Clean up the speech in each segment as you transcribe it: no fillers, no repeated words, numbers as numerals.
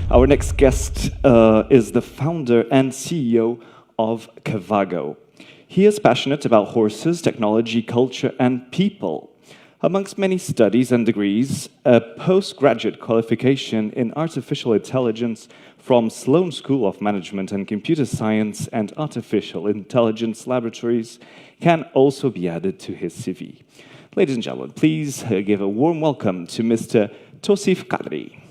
Our next guest is the founder and CEO of Cavago. He is passionate about horses, technology, culture, and people. Amongst many studies and degrees, a postgraduate qualification in artificial intelligence from Sloan School of Management and Computer Science and Artificial Intelligence Laboratories can also be added to his CV. Ladies and gentlemen, please give a warm welcome to Mr. Tauseef Qadri.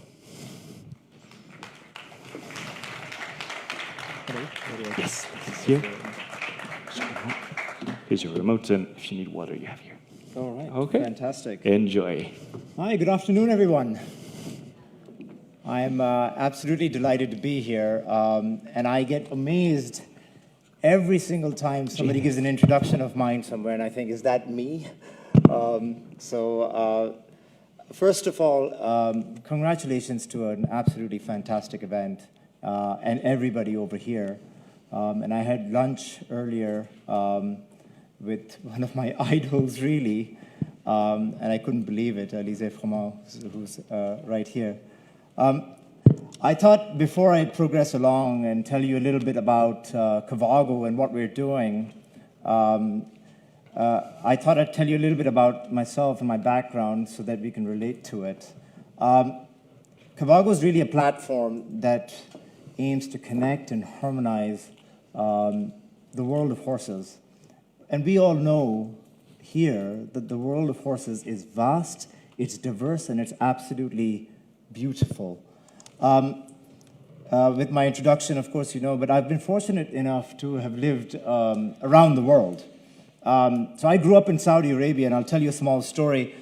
Yes, this is here. Here's your remote, and if you need water, you have here. All right. Okay. Fantastic. Enjoy. Hi, good afternoon, everyone. I'm absolutely delighted to be here, and I get amazed every single time somebody gives an introduction of mine somewhere, and I think, is that me? First of all, congratulations to an absolutely fantastic event, and everybody over here. And I had lunch earlier with one of my idols, really, and I couldn't believe it, Chão, who's right here. I thought before I progress along and tell you a little bit about Cavago and what we're doing, I thought I'd tell you a little bit about myself and my background so that we can relate to it. Cavago is really a platform that aims to connect and harmonize the world of horses. And we all know here that the world of horses is vast, it's diverse, and it's absolutely beautiful. With my introduction, of course, you know, but I've been fortunate enough to have lived around the world. So I grew up in Saudi Arabia, and I'll tell you a small story.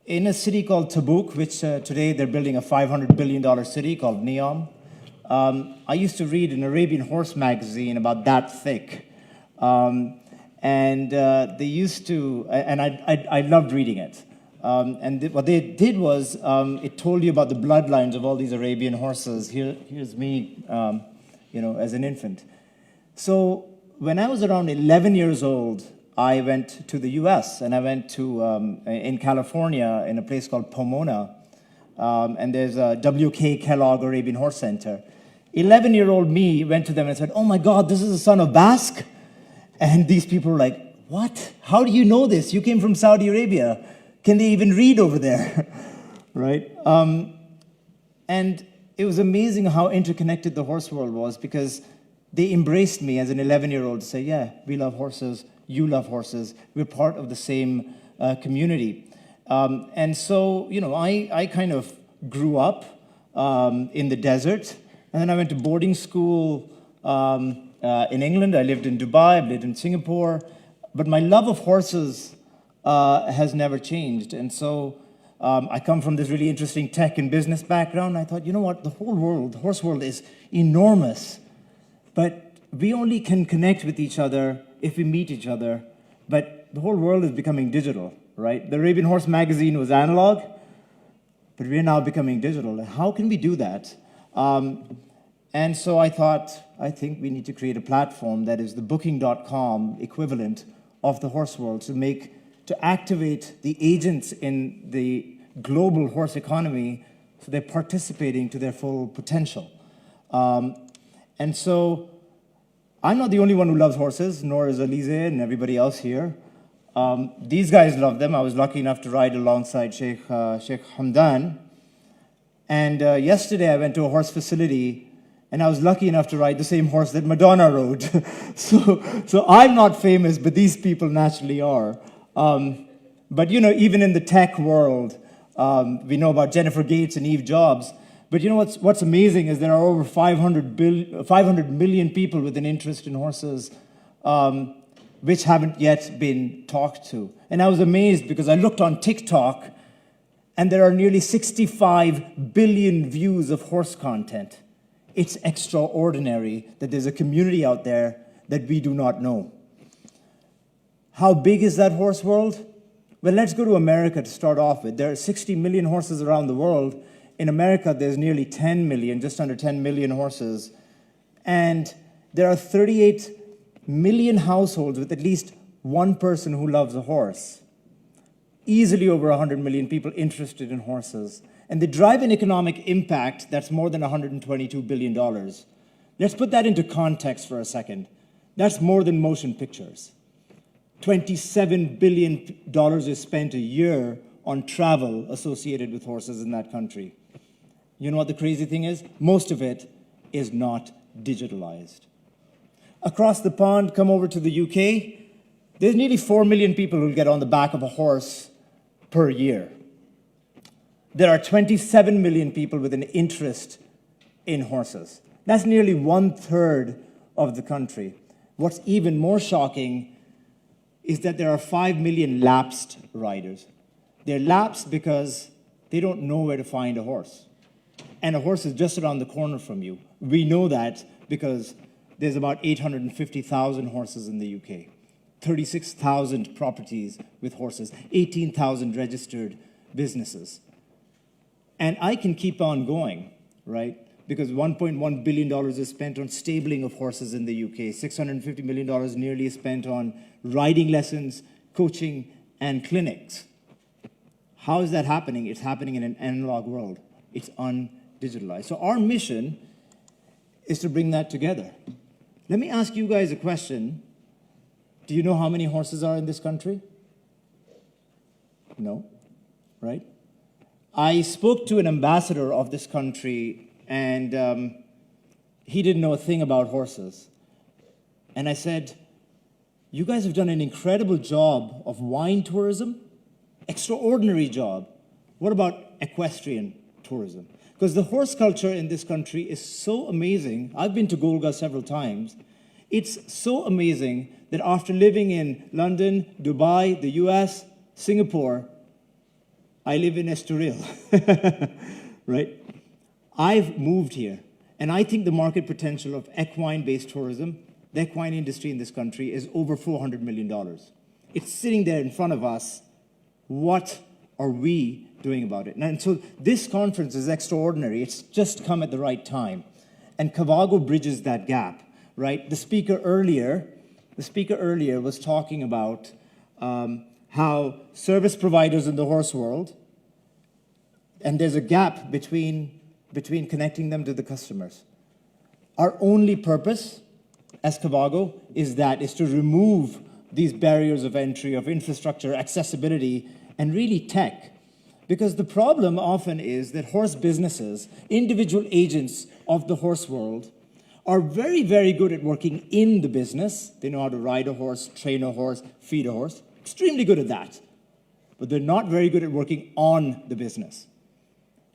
In a city called Tabuk, which today they're building a $500 billion city called Neom, I used to read an Arabian horse magazine about that thick. They used to, and I loved reading it. What they did was, it told you about the bloodlines of all these Arabian horses. Here's me, you know, as an infant. So when I was around 11 years old, I went to the US, and I went to, in California, in a place called Pomona, and there's a W.K. Kellogg Arabian Horse Center. 11-year-old me went to them and said, "Oh my God, this is the son of Basque?" And these people were like, "What? How do you know this? You came from Saudi Arabia. Can they even read over there?" Right? And it was amazing how interconnected the horse world was, because they embraced me as an 11-year-old to say, "Yeah, we love horses. You love horses. We're part of the same community." And so, you know, I kind of grew up in the desert, and then I went to boarding school in England. I lived in Dubai, I lived in Singapore, but my love of horses has never changed. And so I come from this really interesting tech and business background. I thought, you know what, the whole world, the horse world is enormous, but we only can connect with each other if we meet each other. But the whole world is becoming digital, right? The Arabian Horse magazine was analog, but we're now becoming digital. How can we do that? And so I thought, I think we need to create a platform that is the booking.com equivalent of the horse world to activate the agents in the global horse economy so they're participating to their full potential. And so I'm not the only one who loves horses, nor is Elise and everybody else here. These guys love them. I was lucky enough to ride alongside Sheikh Hamdan. And yesterday I went to a horse facility, and I was lucky enough to ride the same horse that Madonna rode. so I'm not famous, but these people naturally are. But you know, even in the tech world, we know about Jennifer Gates and Eve Jobs. But you know what's amazing is there are over 500 million people with an interest in horses, which haven't yet been talked to. And I was amazed because I looked on TikTok, and there are nearly 65 billion views of horse content. It's extraordinary that there's a community out there that we do not know. How big is that horse world? Well, let's go to America to start off with. There are 60 million horses around the world. In America, there's nearly 10 million, just under 10 million horses. And there are 38 million households with at least one person who loves a horse. easily over 100 million people interested in horses, and they drive an economic impact that's more than $122 billion. Let's put that into context for a second. That's more than motion pictures. $27 billion is spent a year on travel associated with horses in that country. You know what the crazy thing is? Most of it is not digitalized. Across the pond, come over to the UK, there's nearly 4 million people who get on the back of a horse per year. There are 27 million people with an interest in horses. That's nearly 1/3 of the country. What's even more shocking is that there are 5 million lapsed riders. They're lapsed because they don't know where to find a horse. And a horse is just around the corner from you. We know that because there's about 850,000 horses in the UK, 36,000 properties with horses, 18,000 registered businesses. And I can keep on going, right? Because $1.1 billion is spent on stabling of horses in the UK. $650 million nearly is spent on riding lessons, coaching, and clinics. How is that happening? It's happening in an analog world. It's undigitalized. So our mission is to bring that together. Let me ask you guys a question. Do you know how many horses are in this country? No, right? I spoke to an ambassador of this country, and he didn't know a thing about horses. And I said, you guys have done an incredible job of wine tourism, extraordinary job. What about equestrian tourism? Because the horse culture in this country is so amazing. I've been to Golga several times. It's so amazing that after living in London, Dubai, the US, Singapore, I live in Estoril, right? I've moved here, and I think the market potential of equine-based tourism, the equine industry in this country, is over $400 million. It's sitting there in front of us. What are we doing about it? And so this conference is extraordinary. It's just come at the right time. And Cavago bridges that gap, right? The speaker earlier was talking about how service providers in the horse world, and there's a gap between connecting them to the customers. Our only purpose as Cavago is to remove these barriers of entry, of infrastructure, accessibility, and really tech. Because the problem often is that horse businesses, individual agents of the horse world, are very, very good at working in the business. They know how to ride a horse, train a horse, feed a horse. Extremely good at that. But they're not very good at working on the business.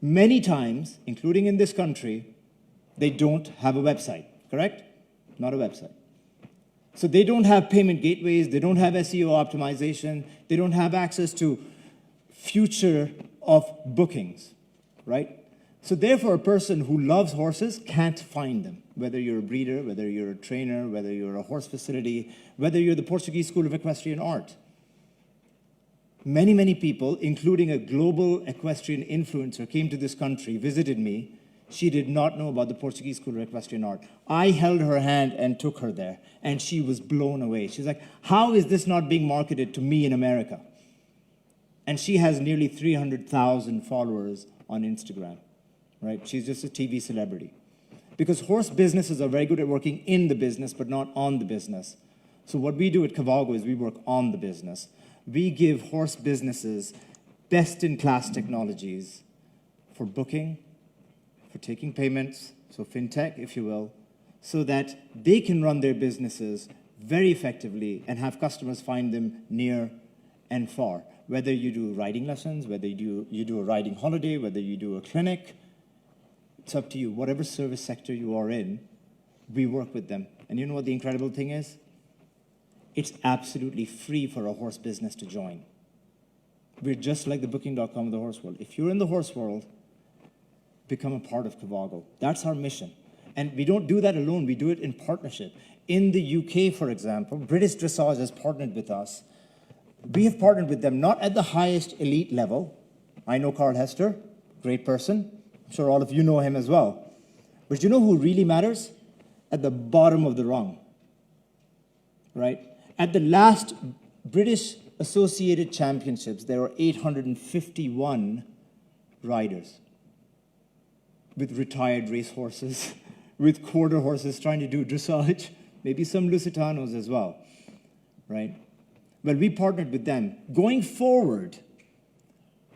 Many times, including in this country, they don't have a website, correct? Not a website. So they don't have payment gateways, they don't have SEO optimization, they don't have access to future of bookings, right? So therefore, a person who loves horses can't find them, whether you're a breeder, whether you're a trainer, whether you're a horse facility, whether you're the Portuguese School of Equestrian Art. Many, many people, including a global equestrian influencer, came to this country, visited me. She did not know about the Portuguese School of Equestrian Art. I held her hand and took her there, and she was blown away. She's like, how is this not being marketed to me in America? And she has nearly 300,000 followers on Instagram, right? She's just a TV celebrity. Because horse businesses are very good at working in the business, but not on the business. So what we do at Cavago is we work on the business. We give horse businesses best-in-class technologies for booking, for taking payments, so fintech, if you will, so that they can run their businesses very effectively and have customers find them near and far. Whether you do riding lessons, whether you do a riding holiday, whether you do a clinic, it's up to you. Whatever service sector you are in, we work with them. And you know what the incredible thing is? It's absolutely free for a horse business to join. We're just like the booking.com of the horse world. If you're in the horse world, become a part of Cavago. That's our mission. And we don't do that alone, we do it in partnership. In the UK, for example, British Dressage has partnered with us. We have partnered with them, not at the highest elite level. I know Carl Hester, great person. I'm sure all of you know him as well. But you know who really matters? At the bottom of the rung, right? At the last British associated championships, there were 851 riders with retired racehorses, with quarter horses trying to do dressage, maybe some Lusitanos as well, right? Well, we partnered with them. Going forward,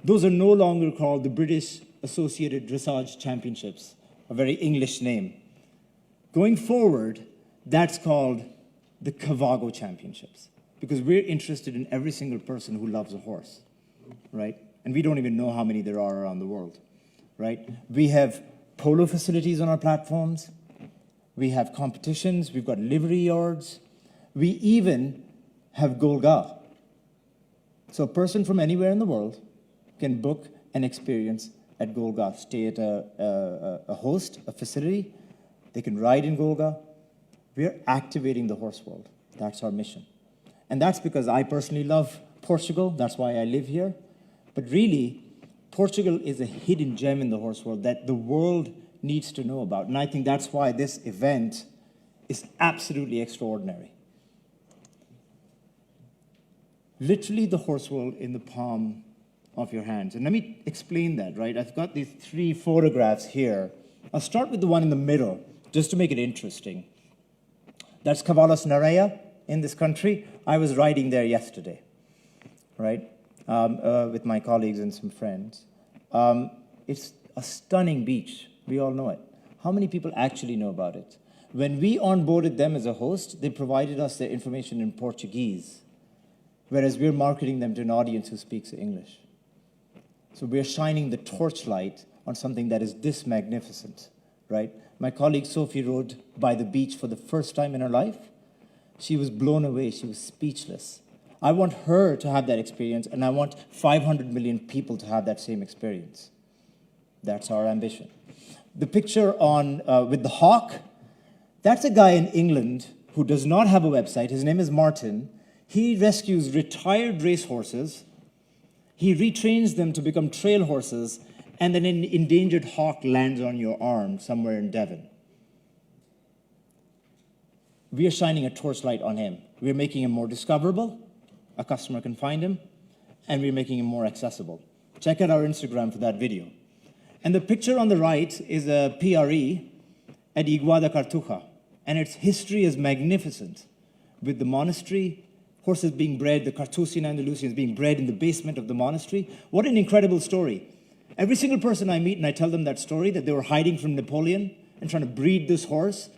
those are no longer called the British Associated Dressage Championships, a very English name. Going forward, that's called the Cavago Championships, because we're interested in every single person who loves a horse, right? And we don't even know how many there are around the world, right? We have polo facilities on our platforms. We have competitions. We've got livery yards. We even have Golga. So a person from anywhere in the world can book an experience at Golga, stay at a host, a facility. They can ride in Golga. We're activating the horse world. That's our mission. And that's because I personally love Portugal. That's why I live here. But really, Portugal is a hidden gem in the horse world that the world needs to know about. And I think that's why this event is absolutely extraordinary. Literally the horse world in the palm of your hands. And let me explain that, right? I've got these 3 photographs here. I'll start with the one in the middle, just to make it interesting. That's Cavalos Nerea in this country. I was riding there yesterday, right, with my colleagues and some friends. It's a stunning beach. We all know it. How many people actually know about it? When we onboarded them as a host, they provided us their information in Portuguese, whereas we're marketing them to an audience who speaks English. So we're shining the torchlight on something that is this magnificent, right? My colleague Sophie rode by the beach for the first time in her life. She was blown away. She was speechless. I want her to have that experience, and I want 500 million people to have that same experience. That's our ambition. The picture on with the hawk, that's a guy in England who does not have a website. His name is Martin. He rescues retired racehorses. He retrains them to become trail horses, and then an endangered hawk lands on your arm somewhere in Devon. We are shining a torchlight on him. We're making him more discoverable. A customer can find him, and we're making him more accessible. Check out our Instagram for that video. And the picture on the right is a PRE at Iguada Cartuja, and its history is magnificent, with the monastery, horses being bred, the Carthusian Andalusians being bred in the basement of the monastery. What an incredible story. Every single person I meet and I tell them that story, that they were hiding from Napoleon and trying to breed this horse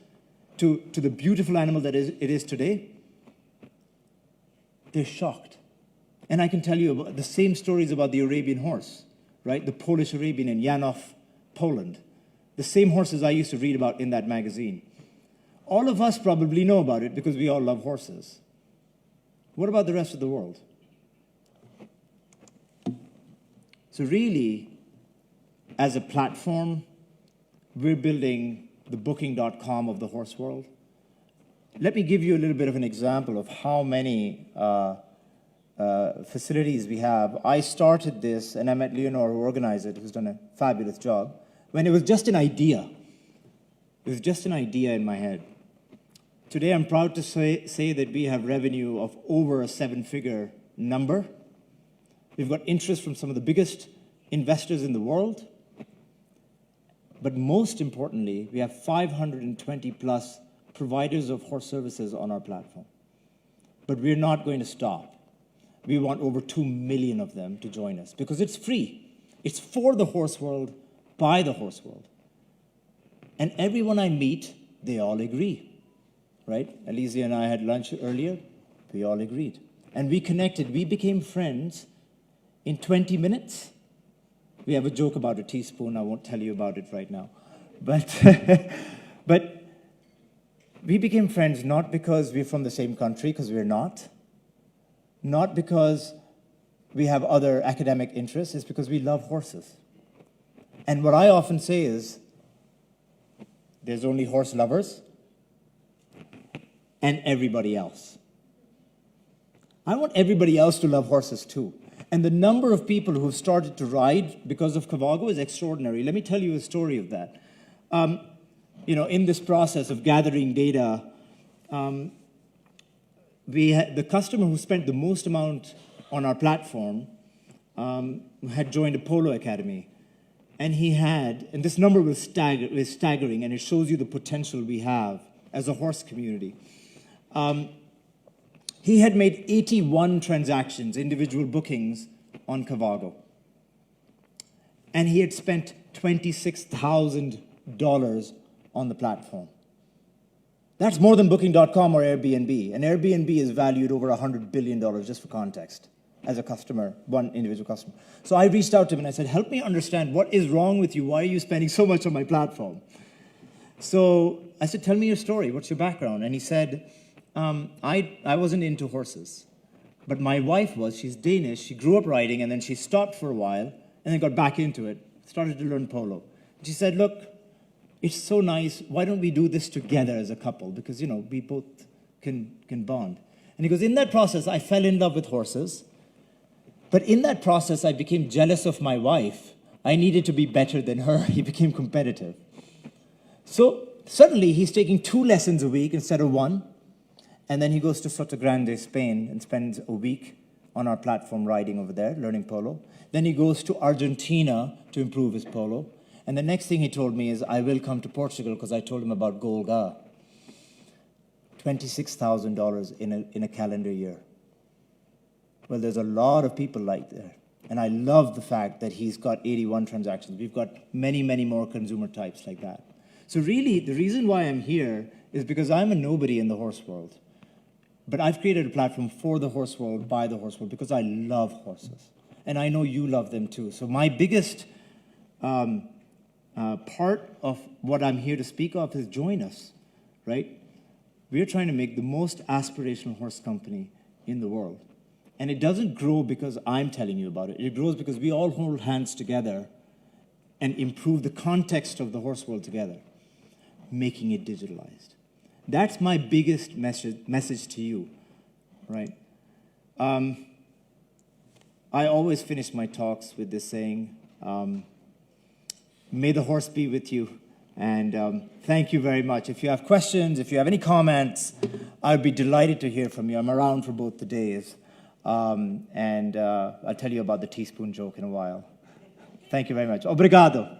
to the beautiful animal that it is today, they're shocked. And I can tell you about the same stories about the Arabian horse, right? The Polish Arabian in Janov, Poland. The same horses I used to read about in that magazine. All of us probably know about it because we all love horses. What about the rest of the world? So really, as a platform, we're building the booking.com of the horse world. Let me give you a little bit of an example of how many facilities we have. I started this, and I met Leonore, who organized it, who's done a fabulous job, when it was just an idea. It was just an idea in my head. Today, I'm proud to say that we have revenue of over a 7-figure number. We've got interest from some of the biggest investors in the world. But most importantly, we have 520 plus providers of horse services on our platform. But we're not going to stop. We want over 2 million of them to join us because it's free. It's for the horse world, by the horse world. And everyone I meet, they all agree, right? Alicia and I had lunch earlier. We all agreed. And we connected. We became friends in 20 minutes. We have a joke about a teaspoon. I won't tell you about it right now. But, but we became friends not because we're from the same country, because we're not. Not because we have other academic interests. It's because we love horses. And what I often say is, there's only horse lovers and everybody else. I want everybody else to love horses too. And the number of people who have started to ride because of Cavago is extraordinary. Let me tell you a story of that. In this process of gathering data, the customer who spent the most amount on our platform had joined a polo academy. And he had, and this number was staggering, and it shows you the potential we have as a horse community. He had made 81 transactions, individual bookings, on Cavago. And he had spent $26,000 on the platform. That's more than Booking.com or Airbnb. And Airbnb is valued over $100 billion, just for context, as a customer, one individual customer. So I reached out to him and I said, help me understand, what is wrong with you? Why are you spending so much on my platform? So I said, tell me your story. What's your background? And he said, I wasn't into horses, but my wife was. She's Danish. She grew up riding, and then she stopped for a while, and then got back into it, started to learn polo. And she said, look, it's so nice. Why don't we do this together as a couple? Because, you know, we both can bond. And he goes, in that process, I fell in love with horses. But in that process, I became jealous of my wife. I needed to be better than her. He became competitive. So suddenly, he's taking 2 lessons a week instead of 1. And then he goes to Sotogrande, Spain, and spends a week on our platform riding over there, learning polo. Then he goes to Argentina to improve his polo. And the next thing he told me is, I will come to Portugal, because I told him about Golga. $26,000 in a calendar year. Well, there's a lot of people like that. And I love the fact that he's got 81 transactions. We've got many, many more consumer types like that. So really, the reason why I'm here is because I'm a nobody in the horse world. But I've created a platform for the horse world, by the horse world, because I love horses. And I know you love them too. So my biggest part of what I'm here to speak of is join us, right? We're trying to make the most aspirational horse company in the world. And it doesn't grow because I'm telling you about it. It grows because we all hold hands together and improve the context of the horse world together, making it digitalized. That's my biggest message to you, right? I always finish my talks with this saying, may the horse be with you. And thank you very much. If you have questions, if you have any comments, I'd be delighted to hear from you. I'm around for both the days. And I'll tell you about the teaspoon joke in a while. Thank you very much. Obrigado.